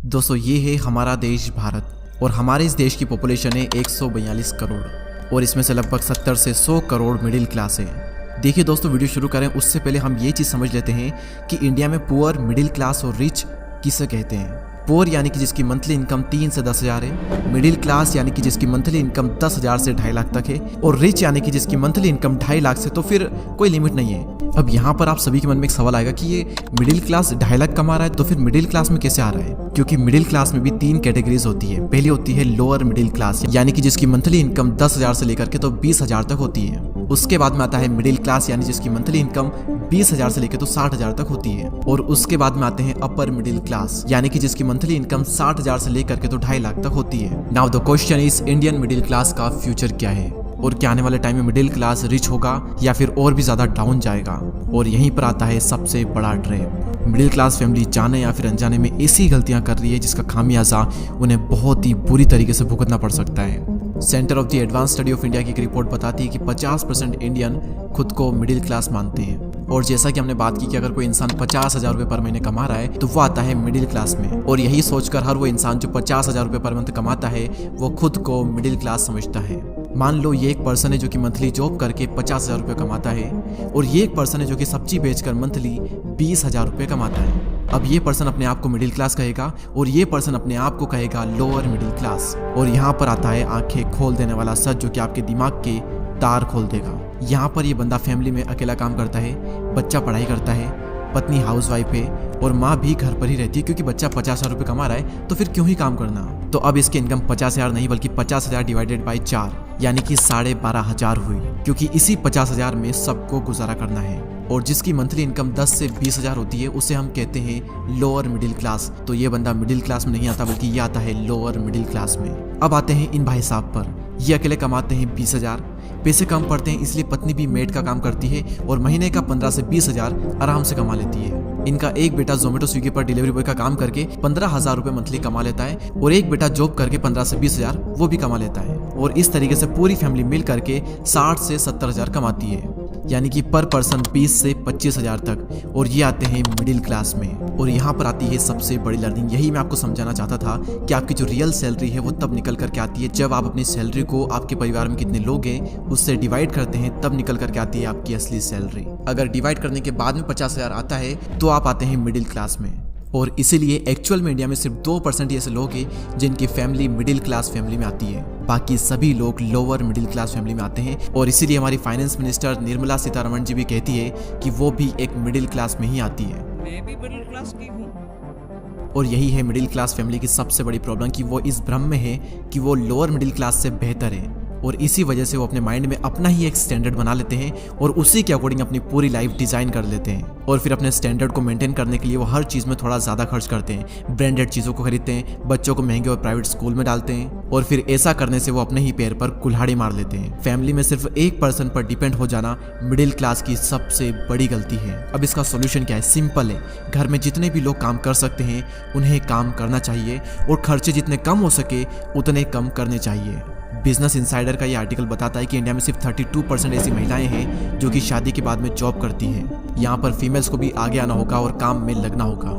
दोस्तों ये है हमारा देश भारत और हमारे इस देश की पॉपुलेशन है 142 करोड़ और इसमें से लगभग 70 से 100 करोड़ मिडिल क्लास है। देखिए दोस्तों, वीडियो शुरू करें उससे पहले हम ये चीज़ समझ लेते हैं कि इंडिया में पुअर, मिडिल क्लास और रिच किसे कहते हैं। पुअर यानी कि जिसकी मंथली इनकम 3 से 10 हज़ार है, मिडिल क्लास यानी कि जिसकी मंथली इनकम 10 हज़ार से 2.5 लाख तक है, और रिच यानी कि जिसकी मंथली इनकम 2.5 लाख से तो फिर कोई लिमिट नहीं है। अब यहाँ पर आप सभी के मन में एक सवाल आएगा कि ये मिडिल क्लास 2.5 लाख कमा रहा है तो फिर मिडिल क्लास में कैसे आ रहा है? क्योंकि मिडिल क्लास में भी 3 कैटेगरीज होती है। पहली होती है लोअर मिडिल क्लास यानी कि जिसकी मंथली इनकम 10 हज़ार से लेकर के तो 20 हज़ार तक होती है। उसके बाद में आता है मिडिल क्लास यानी जिसकी मंथली इनकम 20 हज़ार से लेकर तो 60 हज़ार तक होती है। और उसके बाद में आते हैं अपर मिडिल क्लास यानी कि जिसकी मंथली इनकम 60 हज़ार से लेकर के तो 2.5 लाख तक होती है। Now the question is, Indian middle class का फ्यूचर क्या है और क्या आने वाले टाइम में मिडिल क्लास रिच होगा या फिर और भी ज्यादा डाउन जाएगा? और यहीं पर आता है सबसे बड़ा ट्रैप। मिडिल क्लास फैमिली जाने या फिर अनजाने में ऐसी गलतियां कर रही है जिसका खामियाजा उन्हें बहुत ही बुरी तरीके से भुगतना पड़ सकता है। Centre of the advance study of India की एक रिपोर्ट बताती है कि 50% इंडियन खुद को मिडिल क्लास मानते हैं। और जैसा कि हमने बात की कि अगर कोई इंसान 50 हज़ार रुपये पर महीने कमा रहा है तो वो आता है मिडिल क्लास में। और यही सोचकर हर वो इंसान जो 50 हज़ार रुपये पर मंथ कमाता है वो खुद को मिडिल क्लास समझता है। मान लो ये एक पर्सन है जो कि मंथली जॉब करके 50 हज़ार रुपये कमाता है और ये एक पर्सन है जो कि सब्जी बेचकर मंथली 20 हज़ार रुपये कमाता है। अब ये पर्सन अपने आप को मिडिल क्लास कहेगा और ये पर्सन अपने आप को कहेगा लोअर मिडिल क्लास। और यहाँ पर आता है आंखें खोल देने वाला सच जो कि आपके दिमाग के तार खोल देगा। यहाँ पर ये बंदा फैमिली में अकेला काम करता है, बच्चा पढ़ाई करता है, पत्नी हाउसवाइफ है और माँ भी घर पर ही रहती है क्योंकि बच्चा 50 हज़ार रुपये कमा रहा है तो फिर क्यों ही काम करना। तो अब इसकी इनकम 50 हज़ार नहीं बल्कि 50 हज़ार डिवाइडेड बाई 4 यानी कि 12,500 हुई, क्योंकि इसी 50 हज़ार में सबको गुजारा करना है। और जिसकी मंथली इनकम 10 से 20 हज़ार होती है उसे हम कहते हैं लोअर मिडिल क्लास। तो ये बंदा मिडिल क्लास में नहीं आता बल्कि ये आता है लोअर मिडिल क्लास में। अब आते हैं इन भाई साहब पर। ये अकेले कमाते हैं 20 हज़ार, पैसे कम पड़ते हैं इसलिए पत्नी भी मेड का काम करती है और महीने का 15 से 20 हज़ार आराम से कमा लेती है। इनका एक बेटा जोमेटो स्विगी पर डिलीवरी बॉय का काम करके 15 हज़ार रुपये मंथली कमा लेता है और एक बेटा जॉब करके 15 से 20 हज़ार वो भी कमा लेता है। और इस तरीके से पूरी फैमिली मिल करके 60 से 70 हज़ार कमाती है, यानी कि पर पर्सन 20 से 25 हज़ार तक। और ये आते हैं मिडिल क्लास में। और यहाँ पर आती है सबसे बड़ी लर्निंग। यही मैं आपको समझाना चाहता था कि आपकी जो रियल सैलरी है वो तब निकल करके आती है जब आप अपनी सैलरी को आपके परिवार में कितने लोग हैं उससे डिवाइड करते हैं, तब निकल करके आती है आपकी असली सैलरी। अगर डिवाइड करने के बाद में 50 हज़ार आता है तो आप आते हैं मिडिल क्लास में। और इसीलिए एक्चुअल में इंडिया में सिर्फ 2% ऐसे लोग हैं जिनकी फैमिली मिडिल क्लास फैमिली में आती है, बाकी सभी लोग लोअर मिडिल क्लास फैमिली में आते हैं। और इसीलिए हमारी फाइनेंस मिनिस्टर निर्मला सीतारमण जी भी कहती है कि वो भी एक मिडिल क्लास में ही आती है। मैं भी मिडिल क्लास की हूँ। और यही है मिडिल क्लास फैमिली की सबसे बड़ी प्रॉब्लम कि वो इस भ्रम में है कि वो लोअर मिडिल क्लास से बेहतर है। और इसी वजह से वो अपने माइंड में अपना ही एक स्टैंडर्ड बना लेते हैं और उसी के अकॉर्डिंग अपनी पूरी लाइफ डिजाइन कर लेते हैं। और फिर अपने स्टैंडर्ड को मेंटेन करने के लिए वो हर चीज़ में थोड़ा ज़्यादा खर्च करते हैं, ब्रांडेड चीज़ों को खरीदते हैं, बच्चों को महंगे और प्राइवेट स्कूल में डालते हैं। और फिर ऐसा करने से वो अपने ही पैर पर कुल्हाड़ी मार लेते हैं। फैमिली में सिर्फ एक पर्सन पर डिपेंड हो जाना मिडिल क्लास की सबसे बड़ी गलती है। अब इसका सोल्यूशन क्या है? सिंपल है। घर में जितने भी लोग काम कर सकते हैं उन्हें काम करना चाहिए और खर्चे जितने कम हो सके उतने कम करने चाहिए। बिजनेस इनसाइडर का ये आर्टिकल बताता है कि इंडिया में सिर्फ 32% ऐसी महिलाएं हैं जो कि शादी के बाद में जॉब करती हैं। यहाँ पर फीमेल्स को भी आगे आना होगा और काम में लगना होगा,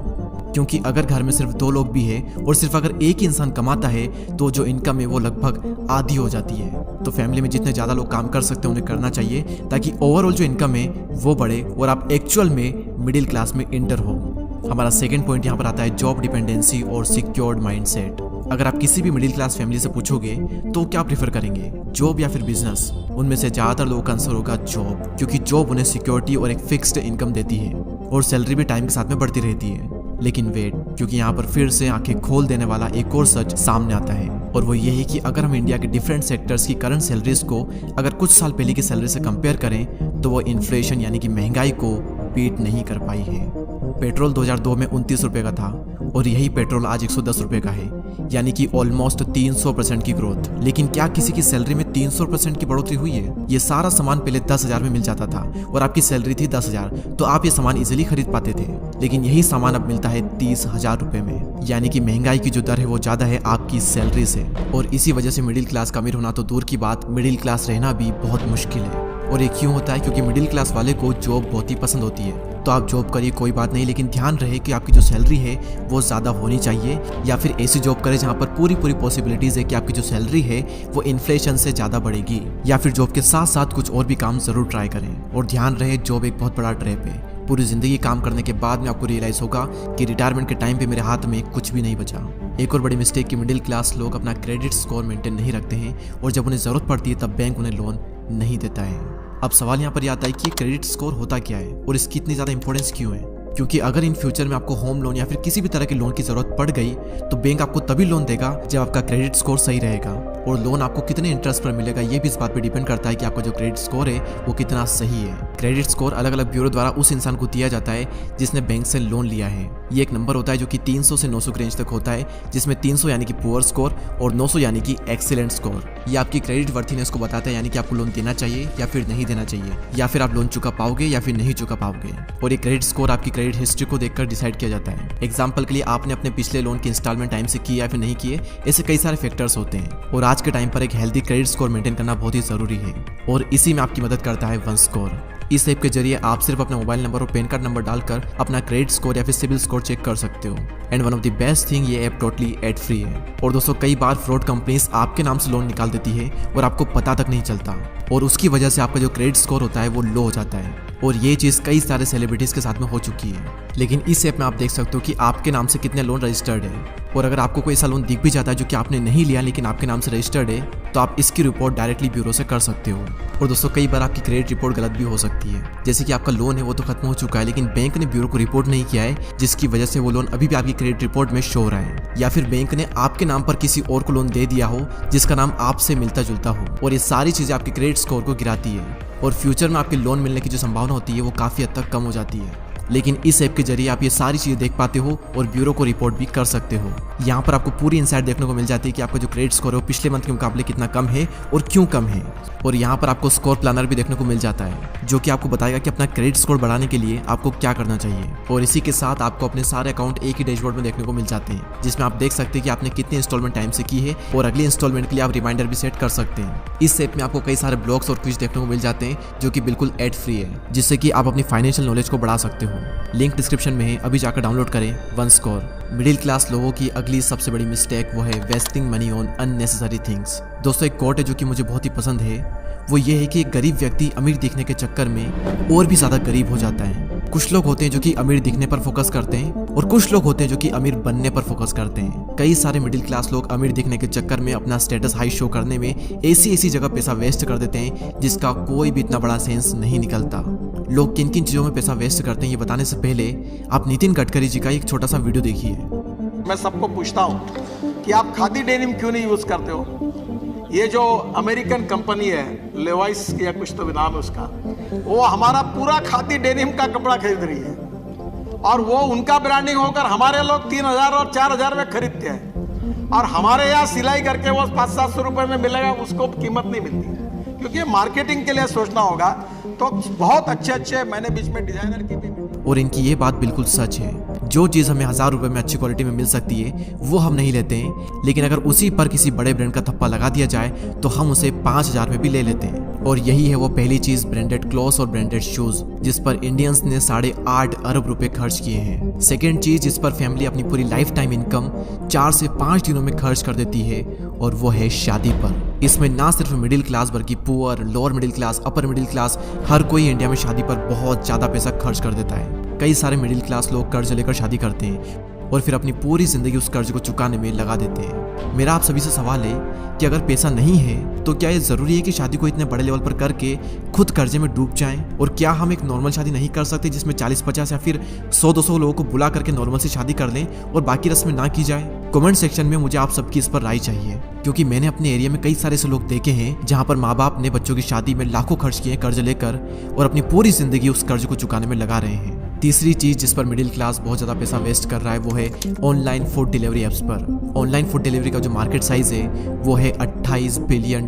क्योंकि अगर घर में सिर्फ 2 लोग भी हैं और सिर्फ अगर एक ही इंसान कमाता है तो जो इनकम है वो लगभग आधी हो जाती है। तो फैमिली में जितने ज़्यादा लोग काम कर सकते हैं उन्हें करना चाहिए ताकि ओवरऑल जो इनकम है वो बढ़े और आप एक्चुअल में मिडिल क्लास में इंटर हो। हमारा सेकंड पॉइंट यहाँ पर आता है जॉब डिपेंडेंसी और सिक्योर्ड माइंडसेट। अगर आप किसी भी मिडिल क्लास फैमिली से पूछोगे तो क्या प्रेफर करेंगे, जॉब या फिर बिजनेस? उनमें से ज़्यादातर लोगों का आंसर होगा जॉब, क्योंकि जॉब उन्हें सिक्योरिटी और एक फिक्स्ड इनकम देती है और सैलरी भी टाइम के साथ में बढ़ती रहती है। लेकिन वेट, क्योंकि यहाँ पर फिर से आंखें खोल देने वाला एक और सच सामने आता है और वो यही कि अगर हम इंडिया के डिफरेंट सेक्टर्स की करंट सैलरीज को अगर कुछ साल पहले की सैलरी से कंपेयर करें तो वो इन्फ्लेशन यानी कि महंगाई को बीट नहीं कर पाई है। पेट्रोल 2002 में 29 रुपये का था और यही पेट्रोल आज 110 रुपये का है, यानी कि ऑलमोस्ट 300% की ग्रोथ। लेकिन क्या किसी की सैलरी में 300% की बढ़ोतरी हुई है? ये सारा सामान पहले 10 हज़ार में मिल जाता था और आपकी सैलरी थी 10 हज़ार, तो आप ये सामान इजीली खरीद पाते थे। लेकिन यही सामान अब मिलता है 30 हज़ार रुपये में, यानी कि महंगाई की जो दर है वो ज़्यादा है आपकी सैलरी से। और इसी वजह से मिडिल क्लास का अमीर होना तो दूर की बात, मिडिल क्लास रहना भी बहुत मुश्किल है। और ये क्यों होता है? क्योंकि मिडिल क्लास वाले को जॉब बहुत ही पसंद होती है। तो आप जॉब करिए, कोई बात नहीं, लेकिन ध्यान रहे कि आपकी जो सैलरी है वो ज़्यादा होनी चाहिए, या फिर ऐसी जॉब करें जहाँ पर पूरी पॉसिबिलिटीज़ है कि आपकी जो सैलरी है वो इन्फ्लेशन से ज़्यादा बढ़ेगी, या फिर जॉब के साथ साथ कुछ और भी काम ज़रूर ट्राई करें। और ध्यान रहे, जॉब एक बहुत बड़ा ट्रैप है। पूरी ज़िंदगी काम करने के बाद में आपको रियलाइज़ होगा कि रिटायरमेंट के टाइम पे मेरे हाथ में कुछ भी नहीं बचा। एक और बड़ी मिस्टेक कि मिडिल क्लास लोग अपना क्रेडिट स्कोर मेंटेन नहीं रखते हैं, और जब उन्हें ज़रूरत पड़ती है तब बैंक उन्हें लोन नहीं देता है। अब सवाल यहाँ पर आता है कि क्रेडिट स्कोर होता क्या है और इसकी इतनी ज़्यादा इंपॉर्टेंस क्यों है? क्योंकि अगर इन फ्यूचर में आपको होम लोन या फिर किसी भी तरह के लोन की ज़रूरत पड़ गई तो बैंक आपको तभी लोन देगा जब आपका क्रेडिट स्कोर सही रहेगा, और लोन आपको कितने इंटरेस्ट पर मिलेगा ये भी इस बात पे डिपेंड करता है कि आपका जो क्रेडिट स्कोर है वो कितना सही है। क्रेडिट स्कोर अलग अलग ब्यूरो द्वारा उस इंसान को दिया जाता है जिसने बैंक से लोन लिया है। ये एक नंबर होता है जो कि 300 से 900 के रेंज तक होता है, जिसमें 300 यानी कि पुअर स्कोर और 900 यानी कि एक्सीलेंट स्कोर। ये आपकी क्रेडिट वर्थिनेस को बताता है, यानी कि आपको लोन देना चाहिए या फिर नहीं देना चाहिए, या फिर आप लोन चुका पाओगे या फिर नहीं चुका पाओगे। और ये क्रेडिट स्कोर आपकी क्रेडिट हिस्ट्री को देखकर डिसाइड किया जाता है। एग्जाम्पल के लिए आपने अपने पिछले लोन की इंस्टॉलमेंट टाइम से किए या फिर नहीं किए, ऐसे कई सारे फैक्टर्स होते हैं, और आज के टाइम पर एक हेल्दी क्रेडिट स्कोर मेंटेन करना बहुत ही जरूरी है, और इसी में आपकी मदद करता है वन स्कोर। इस ऐप के जरिए आप सिर्फ अपना मोबाइल नंबर और पैन कार्ड नंबर डालकर अपना क्रेडिट स्कोर या फिर सिविल स्कोर चेक कर सकते हो। And one of the best thing, ये ऐप टोटली एड फ्री है। और दोस्तों, कई बार फ्रॉड कंपनीज आपके नाम से लोन निकाल देती है और आपको पता तक नहीं चलता, और उसकी वजह से आपका जो क्रेडिट स्कोर होता है वो लो हो जाता है। और ये चीज़ कई सारे सेलिब्रिटीज़ के साथ में हो चुकी है। लेकिन इस ऐप में आप देख सकते हो कि आपके नाम से कितने लोन रजिस्टर्ड है, और अगर आपको कोई ऐसा लोन दिख भी जाता है जो कि आपने नहीं लिया लेकिन आपके नाम से रजिस्टर्ड है, तो आप इसकी रिपोर्ट डायरेक्टली ब्यूरो से कर सकते हो। और दोस्तों, कई बार आपकी क्रेडिट रिपोर्ट गलत भी हो सकती है, जैसे कि आपका लोन है वो तो खत्म हो चुका है लेकिन बैंक ने ब्यूरो को रिपोर्ट नहीं किया है, जिसकी वजह से वो लोन अभी भी आपकी क्रेडिट रिपोर्ट में शो हो रहा है, या फिर बैंक ने आपके नाम पर किसी और को लोन दे दिया हो जिसका नाम आपसे मिलता जुलता हो। और ये सारी चीज़ें आपके क्रेडिट स्कोर को गिराती है, और फ्यूचर में आपके लोन मिलने की जो संभावना होती है वो काफ़ी हद तक कम हो जाती है। लेकिन इस ऐप के जरिए आप ये सारी चीज़ें देख पाते हो और ब्यूरो को रिपोर्ट भी कर सकते हो। यहाँ पर आपको पूरी इनसाइट देखने को मिल जाती है कि आपका जो क्रेडिट स्कोर है वो पिछले मंथ के मुकाबले कितना कम है और क्यों कम है। और यहाँ पर आपको स्कोर प्लानर भी देखने को मिल जाता है जो कि आपको बताएगा कि अपना क्रेडिट स्कोर बढ़ाने के लिए आपको क्या करना चाहिए। और इसी के साथ आपको अपने सारे अकाउंट एक ही डैशबोर्ड में देखने को मिल जाते हैं, जिसमें आप देख सकते हैं कि आपने कितनी इंस्टॉलमेंट टाइम से की है, और अगली इंस्टॉलमेंट के लिए आप रिमाइंडर भी सेट कर सकते हैं। इस ऐप में आपको कई सारे ब्लॉग्स और क्विज देखने को मिल जाते हैं जो कि बिल्कुल एड फ्री है, जिससे कि आप अपनी फाइनेंशियल नॉलेज को बढ़ा सकते हो। लिंक डिस्क्रिप्शन में है, अभी जाकर डाउनलोड करें वन स्कोर। मिडिल क्लास लोगों की अगली सबसे बड़ी मिस्टेक वो है wasting money on unnecessary things. दोस्तों, एक कोट है जो कि मुझे बहुत ही पसंद है, वो ये है कि एक गरीब व्यक्ति अमीर दिखने के चक्कर में और भी ज्यादा गरीब हो जाता है। कुछ लोग होते हैं जो कि अमीर दिखने पर फोकस करते हैं, और कुछ लोग होते हैं जो कि अमीर बनने पर फोकस करते हैं। कई सारे मिडिल क्लास लोग अमीर दिखने के चक्कर में अपना स्टेटस हाई शो करने में ऐसी जगह पैसा वेस्ट कर देते हैं जिसका कोई भी इतना बड़ा सेंस नहीं निकलता। लोग किन किन चीजों में पैसा वेस्ट करते हैं ये बताने से पहले आप नितिन गडकरी जी का एक छोटा सा वीडियो देखिए। मैं सबको पूछता हूँ कि आप खादी डेनिम क्यों नहीं यूज करते हो? ये जो अमेरिकन कंपनी है लेवाइस या कुछ तो भी नाम है उसका, वो हमारा पूरा खादी डेनिम का कपड़ा खरीद रही है, और वो उनका ब्रांडिंग होकर हमारे लोग 3000 और 4000 में खरीदते हैं, और हमारे यहाँ सिलाई करके वो 500-700 रुपए में मिलेगा, उसको कीमत नहीं मिलती। क्योंकि मार्केटिंग के लिए सोचना होगा, तो बहुत अच्छे मैंने बीच में डिजाइनर की भी। और इनकी ये बात बिल्कुल सच है, जो चीज़ हमें 1000 रुपए में अच्छी क्वालिटी में मिल सकती है वो हम नहीं लेते हैं, लेकिन अगर उसी पर किसी बड़े ब्रांड का थप्पा लगा दिया जाए तो हम उसे 5000 में भी ले लेते हैं। और यही है वो पहली चीज़, ब्रांडेड क्लॉथ्स और ब्रांडेड शूज, जिस पर इंडियंस ने 8.5 अरब रुपए खर्च किए हैं। सेकेंड चीज़ जिस पर फैमिली अपनी पूरी लाइफ टाइम इनकम 4 से 5 दिनों में खर्च कर देती है, और वो है शादी पर। इसमें ना सिर्फ मिडिल क्लास बल्कि poor, lower middle class, upper middle class, हर कोई इंडिया में शादी पर बहुत ज़्यादा पैसा खर्च कर देता है। कई सारे मिडिल क्लास लोग कर्ज लेकर शादी करते हैं और फिर अपनी पूरी जिंदगी उस कर्ज को चुकाने में लगा देते हैं। मेरा आप सभी से सवाल है कि अगर पैसा नहीं है तो क्या ये ज़रूरी है कि शादी को इतने बड़े लेवल पर करके खुद कर्जे में डूब जाएं? और क्या हम एक नॉर्मल शादी नहीं कर सकते जिसमें 40-50 या फिर 100-200 लोगों को बुला करके नॉर्मल से शादी कर लें और बाकी रस्में ना की जाए? कमेंट सेक्शन में मुझे आप सबकी इस पर राय चाहिए, क्योंकि मैंने अपने एरिया में कई सारे ऐसे लोग देखे हैं जहाँ पर माँ बाप ने बच्चों की शादी में लाखों खर्च किए कर्ज लेकर, और अपनी पूरी जिंदगी उस कर्ज को चुकाने में लगा रहे हैं। तीसरी चीज जिस पर मिडिल क्लास बहुत ज्यादा पैसा वेस्ट कर रहा है वो है ऑनलाइन फूड डिलीवरी एप्स पर। ऑनलाइन फूड डिलीवरी का जो मार्केट साइज है वो है $28 बिलियन,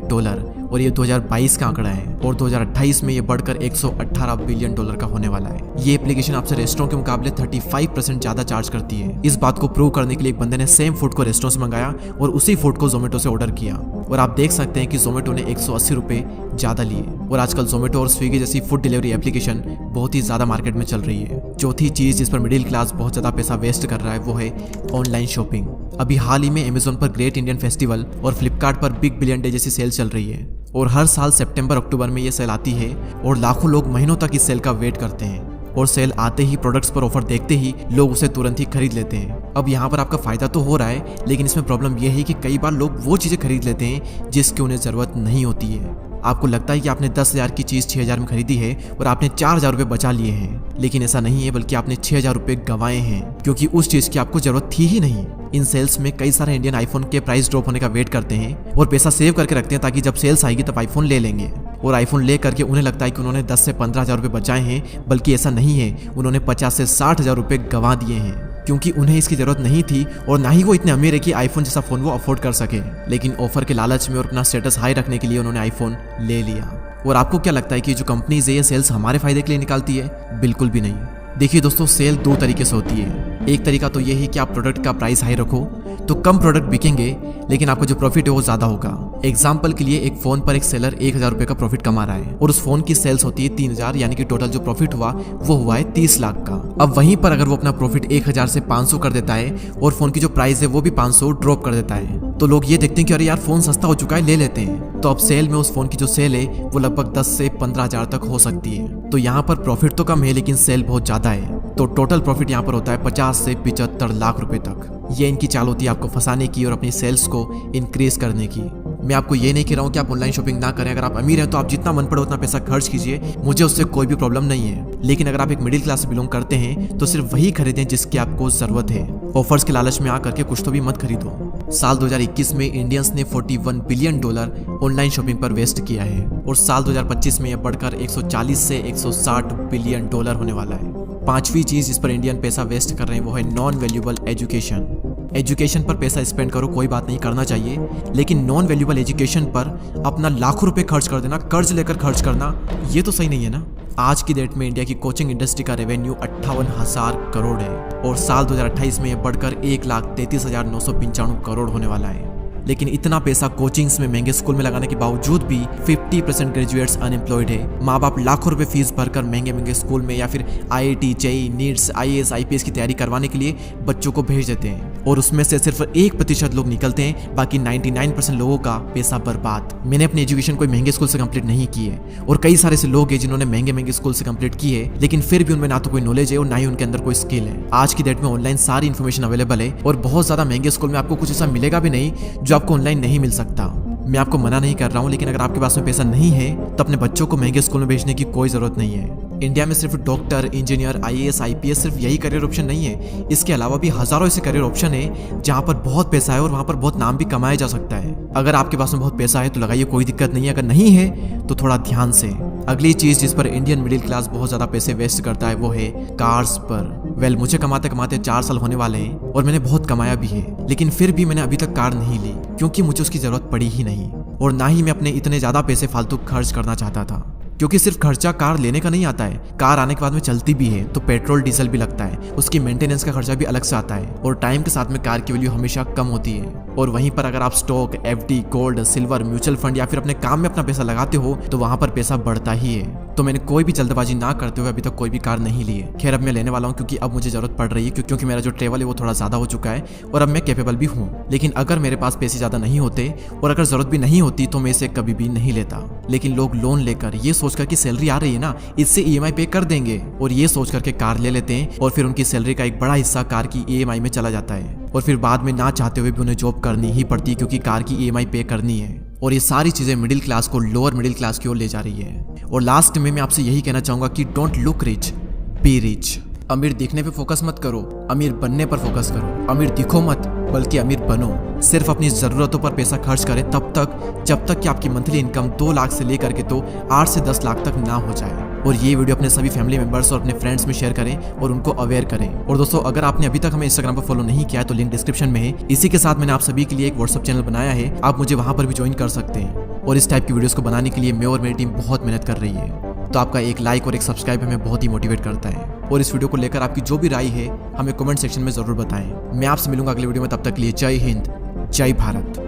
और ये 2022 का आंकड़ा है और 2028 में ये बढ़कर 118 बिलियन डॉलर का होने वाला है। ये एप्लीकेशन आपसे रेस्टोरेंट के मुकाबले 35% ज्यादा चार्ज करती है। इस बात को प्रूव करने के लिए एक बंदे ने सेम फूड को रेस्टोरेंट से मंगाया और उसी फूड को जोमेटो से ऑर्डर किया और आप देख सकते हैं कि जोमेटो ने 180 रुपए ज्यादा लिए। और आजकल जोमेटो और स्विगी जैसी फूड डिलीवरी एप्लीकेशन बहुत ही ज्यादा मार्केट में चल रही है। चौथी चीज जिस पर मिडिल क्लास बहुत ज्यादा पैसा वेस्ट कर रहा है वो है ऑनलाइन शॉपिंग। अभी हाल ही में अमेजोन पर ग्रेट इंडियन फेस्टिवल और फ्लिपकार्ट पर बिग बिलियन डे जैसी सेल चल रही है और हर साल सितंबर अक्टूबर में ये सेल आती है और लाखों लोग महीनों तक इस सेल का वेट करते हैं और सेल आते ही प्रोडक्ट्स पर ऑफर देखते ही लोग उसे तुरंत ही खरीद लेते हैं। अब यहाँ पर आपका फायदा तो हो रहा है, लेकिन इसमें प्रॉब्लम यह है कि कई बार लोग वो चीजें खरीद लेते हैं जिसकी उन्हें जरूरत नहीं होती है। आपको लगता है कि आपने 10,000 की चीज 6,000 में खरीदी है और आपने 4,000 रुपए बचा लिए हैं, लेकिन ऐसा नहीं है, बल्कि आपने 6,000 रुपए गंवाए हैं क्योंकि उस चीज की आपको जरूरत थी ही नहीं। इन सेल्स में कई सारे इंडियन आईफोन के प्राइस ड्रॉप होने का वेट करते हैं और पैसा सेव करके रखते हैं ताकि जब सेल्स आएगी तब आईफोन ले लेंगे। और आईफोन ले करके उन्हें लगता है कि उन्होंने 10 से 15,000 रुपए बचाए हैं, बल्कि ऐसा नहीं है, उन्होंने 50 से 60,000 रुपए गंवा दिए हैं क्योंकि उन्हें इसकी जरूरत नहीं थी और ना ही वो इतने अमीर है कि आईफोन जैसा फोन वो अफोर्ड कर सके। लेकिन ऑफर के लालच में और अपना स्टेटस हाई रखने के लिए उन्होंने आईफोन ले लिया। और आपको क्या लगता है कि जो कंपनीज है ये सेल्स हमारे फायदे के लिए निकालती है? बिल्कुल भी नहीं। देखिए दोस्तों, सेल दो तरीके से होती है। एक तरीका तो ये है कि आप प्रोडक्ट का प्राइस हाई रखो तो कम प्रोडक्ट बिकेंगे, लेकिन आपका जो प्रॉफिट है वो ज्यादा होगा। एग्जाम्पल के लिए एक फोन पर एक सेलर 1,000 रुपए का प्रॉफिट कमा रहा है और उस फोन की सेल्स होती है 3,000, यानी कि टोटल जो प्रॉफिट हुआ वो हुआ है 30 लाख का। अब वहीं पर अगर वो अपना प्रॉफिट 1,000 से 500 कर देता है और फोन की जो प्राइस है वो भी 500 ड्रॉप कर देता है, तो लोग ये देखते हैं कि अरे यार फोन सस्ता हो चुका है, ले लेते हैं। तो अब सेल में उस फोन की जो सेल है वो लगभग 10 से 15,000 तक हो सकती है। तो यहाँ पर प्रॉफिट तो कम है लेकिन सेल बहुत ज्यादा है, तो टोटल प्रॉफिट यहाँ पर होता है 50 से 75 लाख रुपए तक। ये इनकी चाल होती है आपको फंसाने की और अपनी सेल्स को इंक्रीज करने की। मैं आपको ये नहीं कह रहा हूँ कि आप ऑनलाइन शॉपिंग ना करें। अगर आप अमीर हैं तो आप जितना मन पड़े उतना पैसा खर्च कीजिए, मुझे उससे कोई भी प्रॉब्लम नहीं है। लेकिन अगर आप एक मिडिल क्लास से बिलोंग करते हैं तो सिर्फ वही खरीदें जिसकी आपको जरूरत है। ऑफर्स के लालच में आकर के कुछ तो भी मत खरीदो। साल 2021 में इंडियंस ने 41 बिलियन डॉलर ऑनलाइन शॉपिंग पर वेस्ट किया है और साल 2025 में यह बढ़कर 140 से 160 बिलियन डॉलर होने वाला है। पांचवी चीज जिस पर इंडियन पैसा वेस्ट कर रहे हैं वो है नॉन वैल्यूएबल एजुकेशन। एजुकेशन पर पैसा स्पेंड करो, कोई बात नहीं, करना चाहिए, लेकिन नॉन वैल्यूएबल एजुकेशन पर अपना लाखों रुपए खर्च कर देना, कर्ज लेकर खर्च करना, ये तो सही नहीं है ना। आज की डेट में इंडिया की कोचिंग इंडस्ट्री का रेवेन्यू 58,000 करोड़ है और साल 2028 में यह बढ़कर 1,33,995 करोड़ होने वाला है। लेकिन इतना पैसा कोचिंग्स में महंगे स्कूल में लगाने के बावजूद भी 50% ग्रेजुएट्स अनएम्प्लॉयड है। माँ बाप लाखों रुपए फीस भरकर महंगे महंगे स्कूल में या फिर IIT, JEE, nits, IAS, IPS की तैयारी करवाने के लिए बच्चों को भेज देते हैं और उसमें से सिर्फ 1% लोग निकलते हैं, बाकी 99% लोगों का पैसा बर्बाद। मैंने अपनी एजुकेशन कोई महंगे स्कूल से कंप्लीट नहीं की है और कई सारे ऐसे लोग हैं जिन्होंने महंगे महंगे स्कूल से कंप्लीट की है, लेकिन फिर भी उनमें ना तो कोई नॉलेज है और ना ही उनके अंदर कोई स्किल है। आज की डेट में ऑनलाइन सारी इन्फॉर्मेशन अवेलेबल है और बहुत ज्यादा महंगे स्कूल में आपको कुछ ऐसा मिलेगा भी नहीं जो आपको ऑनलाइन नहीं मिल सकता। मैं आपको मना नहीं कर रहा हूँ, लेकिन अगर आपके पास में पैसा नहीं है तो अपने बच्चों को महंगे स्कूल में भेजने की कोई जरूरत नहीं है। इंडिया में सिर्फ डॉक्टर, इंजीनियर, IAS, IPS सिर्फ यही करियर ऑप्शन नहीं है, इसके अलावा भी हजारों ऐसे करियर ऑप्शन है जहाँ पर बहुत पैसा है और वहाँ पर बहुत नाम भी कमाया जा सकता है। अगर आपके पास में बहुत पैसा है तो लगाइए, कोई दिक्कत नहीं है, अगर नहीं है तो थोड़ा ध्यान से। अगली चीज जिस पर इंडियन मिडिल क्लास बहुत ज्यादा पैसे वेस्ट करता है वो है कार्स पर। मुझे कमाते कमाते 4 साल होने वाले हैं और मैंने बहुत कमाया भी है, लेकिन फिर भी मैंने अभी तक कार नहीं ली क्योंकि मुझे उसकी जरूरत पड़ी ही नहीं और ना ही मैं अपने इतने ज्यादा पैसे फालतू खर्च करना चाहता था। क्योंकि सिर्फ खर्चा कार लेने का नहीं आता है, कार आने के बाद में चलती भी है तो पेट्रोल डीजल भी लगता है, उसकी मेंटेनेंस का खर्चा भी अलग से आता है और टाइम के साथ में कार की वैल्यू हमेशा कम होती है। और वहीं पर अगर आप stock, FD, gold, silver, mutual fund या फिर अपने काम में अपना पैसा लगाते हो तो वहां पर पैसा बढ़ता ही है। तो मैंने कोई भी जल्दबाजी ना करते हुए अभी तक कोई भी कार नहीं ली है। खैर अब मैं लेने वाला हूँ क्योंकि अब मुझे जरूरत पड़ रही है, क्योंकि मेरा जो ट्रेवल है वो थोड़ा ज्यादा हो चुका है और अब मैं कैपेबल भी हूँ। लेकिन अगर मेरे पास पैसे ज्यादा नहीं होते और अगर जरूरत भी नहीं होती तो मैं इसे कभी भी नहीं लेता। लेकिन लोग लोन लेकर ये सोचकर कि सैलरी आ रही है ना, इससे EMI पे कर देंगे और ये सोच करके कार ले लेते हैं और फिर उनकी सैलरी का एक बड़ा हिस्सा कार की EMI में चला जाता है और फिर बाद में ना चाहते हुए भी उन्हें जॉब करनी ही पड़ती है क्योंकि कार की EMI पे करनी है। और ये सारी चीजें मिडिल क्लास को लोअर मिडिल क्लास की ओर ले जा रही है। और लास्ट में मैं आपसे यही कहना चाहूंगा कि don't look rich, be rich. अमीर दिखने पे फोकस मत करो, अमीर बनने पर फोकस करो। अमीर दिखो मत बल्कि अमीर बनो। सिर्फ अपनी जरूरतों पर पैसा खर्च करें तब तक जब तक कि आपकी मंथली इनकम 2 लाख से लेकर के तो 8 से 10 लाख तक ना हो जाए। और ये वीडियो अपने सभी फैमिली मेंबर्स और अपने फ्रेंड्स में शेयर करें और उनको अवेयर करें। और दोस्तों अगर आपने अभी तक हमें इंस्टाग्राम पर फॉलो नहीं किया है तो लिंक डिस्क्रिप्शन में है। इसी के साथ मैंने आप सभी के लिए एक व्हाट्सएप चैनल बनाया है, आप मुझे वहां पर भी ज्वाइन कर सकते हैं। और इस टाइप की वीडियोस को बनाने के लिए मैं और मेरी टीम बहुत मेहनत कर रही है। तो आपका एक लाइक और एक सब्सक्राइब हमें बहुत ही मोटिवेट करता है। और इस वीडियो को लेकर आपकी जो भी राय है हमें कमेंट सेक्शन में ज़रूर बताएं। मैं आपसे मिलूंगा अगले वीडियो में, तब तक के लिए जय हिंद, जय भारत।